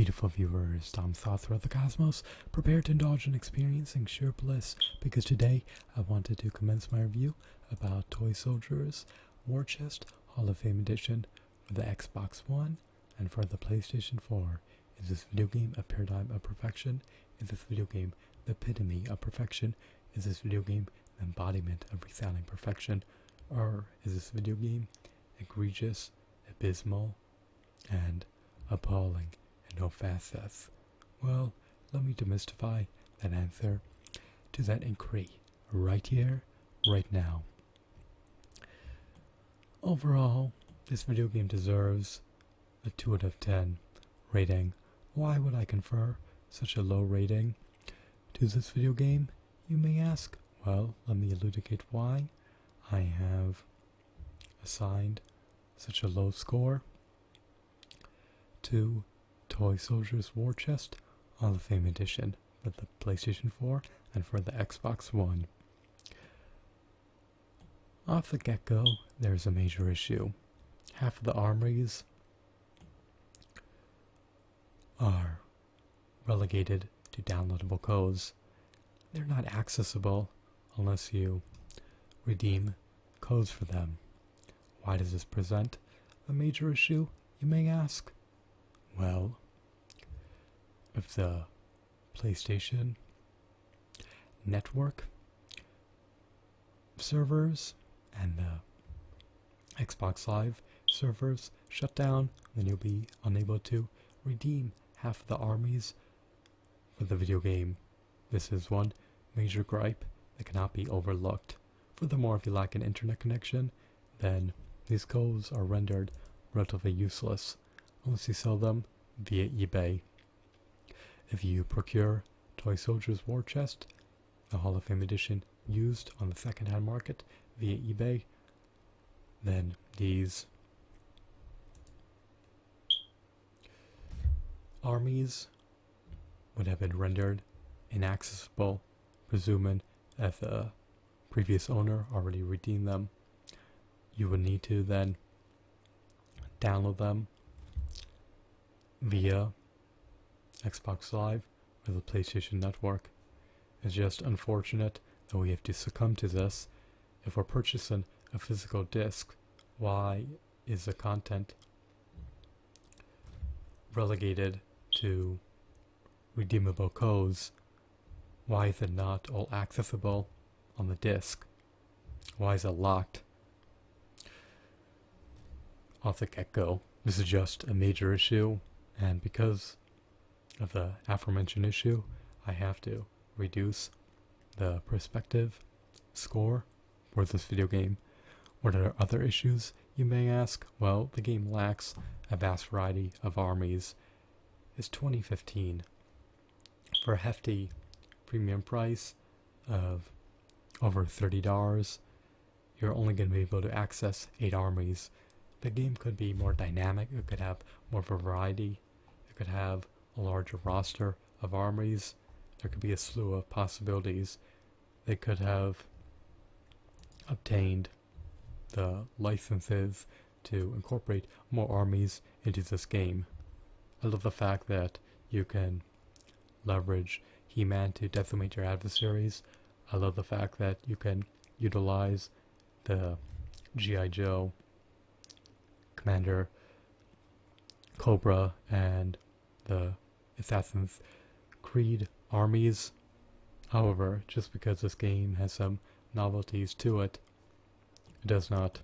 Beautiful viewers, Tom Thoth throughout the cosmos, prepare to indulge in experiencing sheer bliss, because today I wanted to commence my review about Toy Soldiers War Chest Hall of Fame Edition for the Xbox One and for the PlayStation 4. Is this video game a paradigm of perfection? Is this video game the epitome of perfection? Is this video game the embodiment of resounding perfection? Or is this video game egregious, abysmal, and appalling in no facets? Well, let me demystify that answer to that inquiry right here, right now. Overall, this video game deserves a 2 out of 10 rating. Why would I confer such a low rating to this video game, you may ask? Well, let me elucidate why I have assigned such a low score to Toy Soldiers War Chest Hall of Fame Edition for the PlayStation 4 and for the Xbox One. Off the get-go, there's a major issue. Half of the armories are relegated to downloadable codes. They're not accessible unless you redeem codes for them. Why does this present a major issue, you may ask? Well, if the PlayStation Network servers and the Xbox Live servers shut down, then you'll be unable to redeem half of the armies for the video game. This is one major gripe that cannot be overlooked. Furthermore, if you lack an internet connection, then these codes are rendered relatively useless unless you sell them via eBay. If you procure Toy Soldiers War Chest, the Hall of Fame Edition, used on the second-hand market via eBay, then these armies would have been rendered inaccessible, presuming that the previous owner already redeemed them. You would need to then download them via Xbox Live or the PlayStation Network. It's just unfortunate that we have to succumb to this. If we're purchasing a physical disc, why is the content relegated to redeemable codes? Why is it not all accessible on the disc? Why is it locked? Off the get-go, this is just a major issue, and because of the aforementioned issue, I have to reduce the prospective score for this video game. What are other issues, you may ask? Well, the game lacks a vast variety of armies. It's 2015. For a hefty premium price of over $30, you're only going to be able to access 8 armies. The game could be more dynamic, it could have more variety, it could have a larger roster of armies, there could be a slew of possibilities. They could have obtained the licenses to incorporate more armies into this game. I love the fact that you can leverage He-Man to decimate your adversaries. I love the fact that you can utilize the G.I. Joe, Commander Cobra, and the Assassin's Creed armies. However, just because this game has some novelties to it, it does not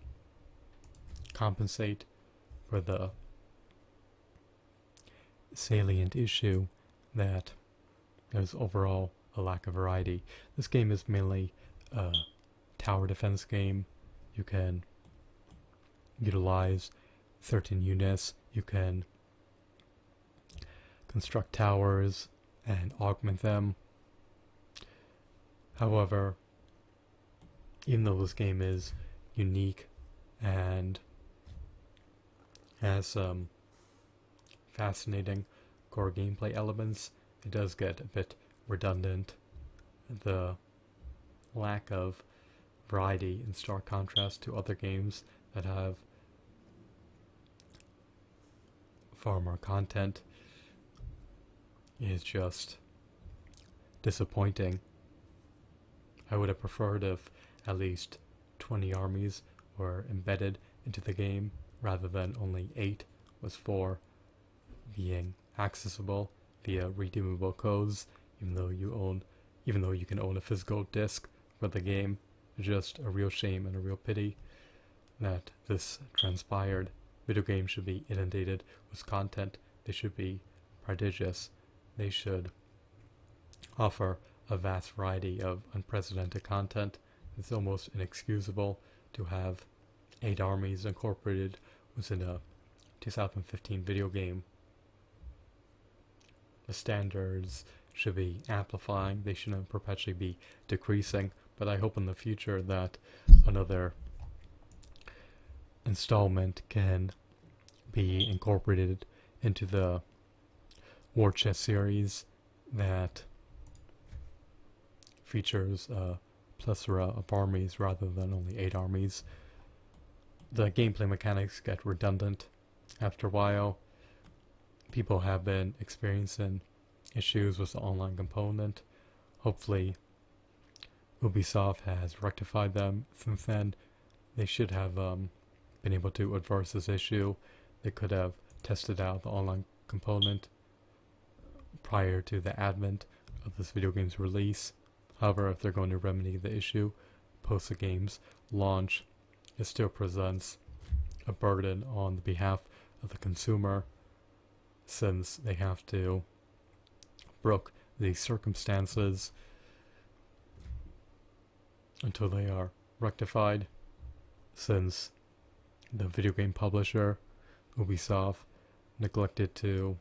compensate for the salient issue that there's overall a lack of variety. This game is mainly a tower defense game. You can utilize certain units, you can construct towers and augment them. However, even though this game is unique and has some fascinating core gameplay elements, it does get a bit redundant. The lack of variety in stark contrast to other games that have far more content is just disappointing. I would have preferred if at least 20 armies were embedded into the game rather than only 8, with 4 being accessible via redeemable codes, even though you can own a physical disc for the game. It's just a real shame and a real pity that this transpired. Video games should be inundated with content. They should be prodigious. They should offer a vast variety of unprecedented content. It's almost inexcusable to have 8 armies incorporated within a 2015 video game. The standards should be amplifying. They shouldn't perpetually be decreasing. But I hope in the future that another installment can be incorporated into the War Chest series that features a plethora of armies rather than only 8 armies. The gameplay mechanics get redundant after a while. People have been experiencing issues with the online component. Hopefully Ubisoft has rectified them since then. They should have been able to address this issue. They could have tested out the online component prior to the advent of this video game's release. However, if they're going to remedy the issue post the game's launch, it still presents a burden on the behalf of the consumer, since they have to brook the circumstances until they are rectified, since the video game publisher, Ubisoft, neglected to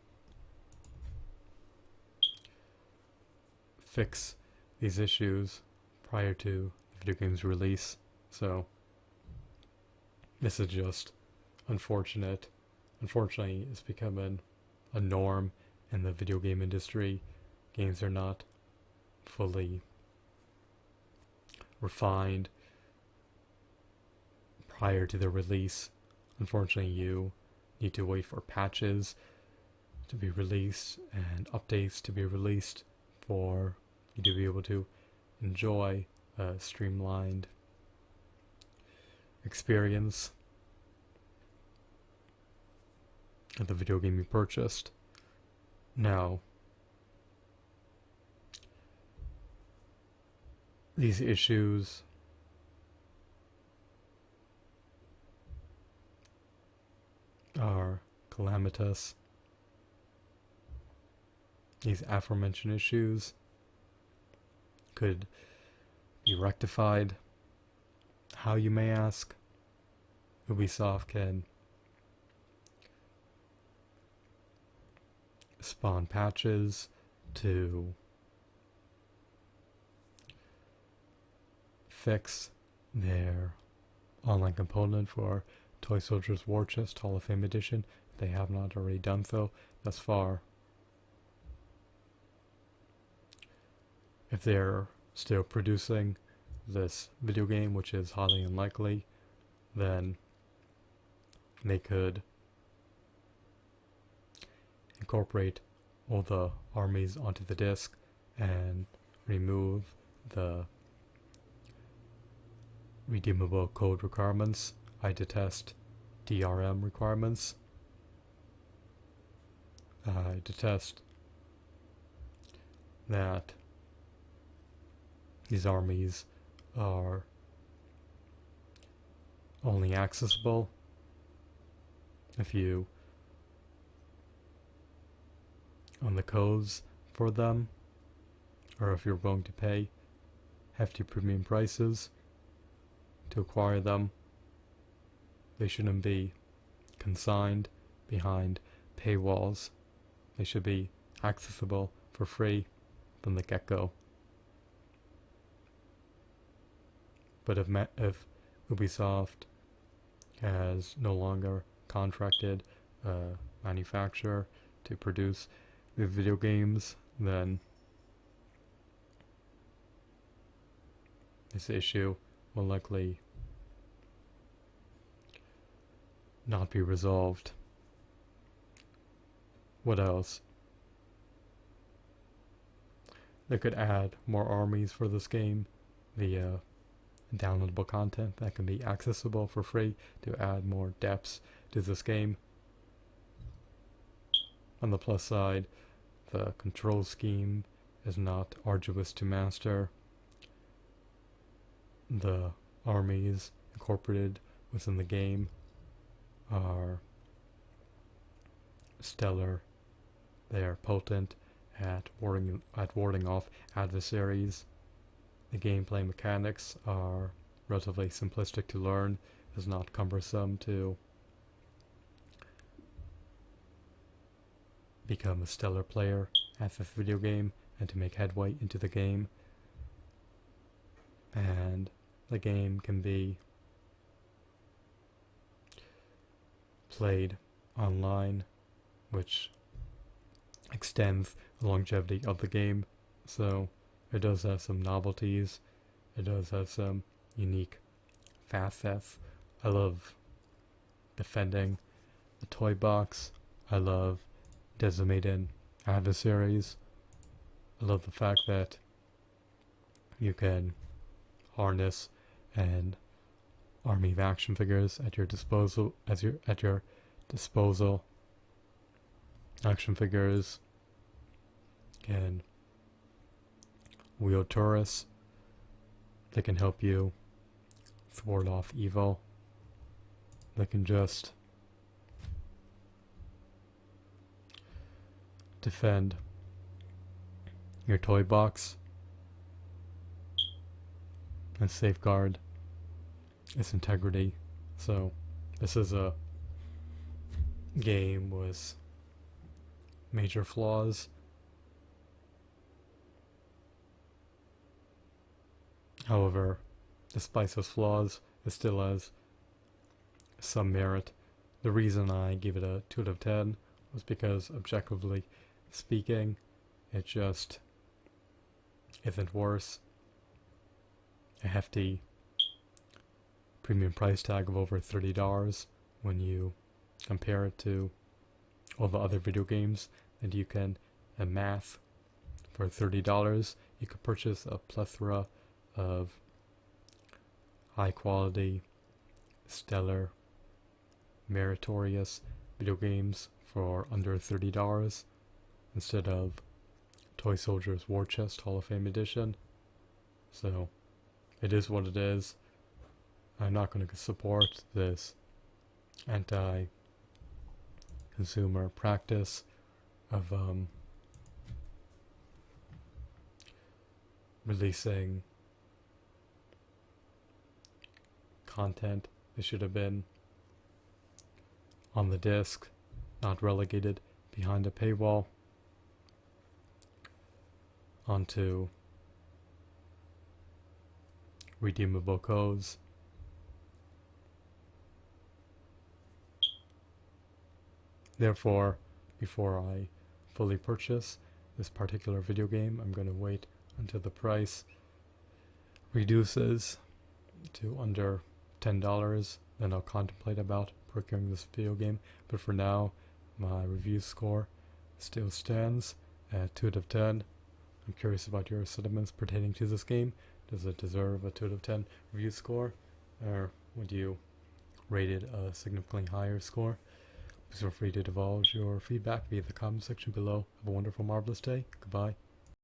fix these issues prior to the video game's release. So this is just unfortunate. Unfortunately, it's becoming a norm in the video game industry. Games are not fully refined prior to the release. Unfortunately, you need to wait for patches to be released and updates to be released for you to be able to enjoy a streamlined experience of the video game you purchased. Now, these issues are calamitous. These aforementioned issues could be rectified. How, you may ask? Ubisoft can spawn patches to fix their online component for Toy Soldiers War Chest Hall of Fame Edition. If they have not already done so thus far. If they're still producing this video game, which is highly unlikely, then they could incorporate all the armies onto the disc and remove the redeemable code requirements. I detest DRM requirements. I detest that these armies are only accessible if you own the codes for them, or if you're willing to pay hefty premium prices to acquire them. They shouldn't be consigned behind paywalls. They should be accessible for free from the get-go. But if Ubisoft has no longer contracted a manufacturer to produce the video games, then this issue will likely not be resolved. What else? they could add more armies for this game via downloadable content that can be accessible for free to add more depths to this game. On the plus side, the control scheme is not arduous to master. The armies incorporated within the game are stellar. They are potent at warding off adversaries. The gameplay mechanics are relatively simplistic to learn. It's not cumbersome to become a stellar player at this video game and to make headway into the game. And the game can be played online, which extends the longevity of the game. So it does have some novelties. It does have some unique facets. I love defending the toy box. I love decimating adversaries. I love the fact that you can harness an army of action figures at your disposal. Action figures can wield turrets. They can help you thwart off evil. They can just defend your toy box and safeguard its integrity. So this is a game with major flaws. However, despite those flaws, it still has some merit. The reason I give it a 2 out of 10 was because, objectively speaking, it just isn't worth a hefty premium price tag of over $30 when you compare it to all the other video games that you can amass for $30. You could purchase a plethora of high quality, stellar, meritorious video games for under $30 instead of Toy Soldiers War Chest Hall of Fame Edition. So it is what it is. I'm not going to support this anti-consumer practice of releasing content that should have been on the disc, not relegated behind a paywall onto redeemable codes. Therefore, before I fully purchase this particular video game, I'm going to wait until the price reduces to under $10. Then I'll contemplate about procuring this video game. But for now, my review score still stands at 2 out of 10. I'm curious about your sentiments pertaining to this game. Does it deserve a 2 out of 10 review score? Or would you rate it a significantly higher score? Please feel free to divulge your feedback via the comment section below. Have a wonderful, marvelous day. Goodbye.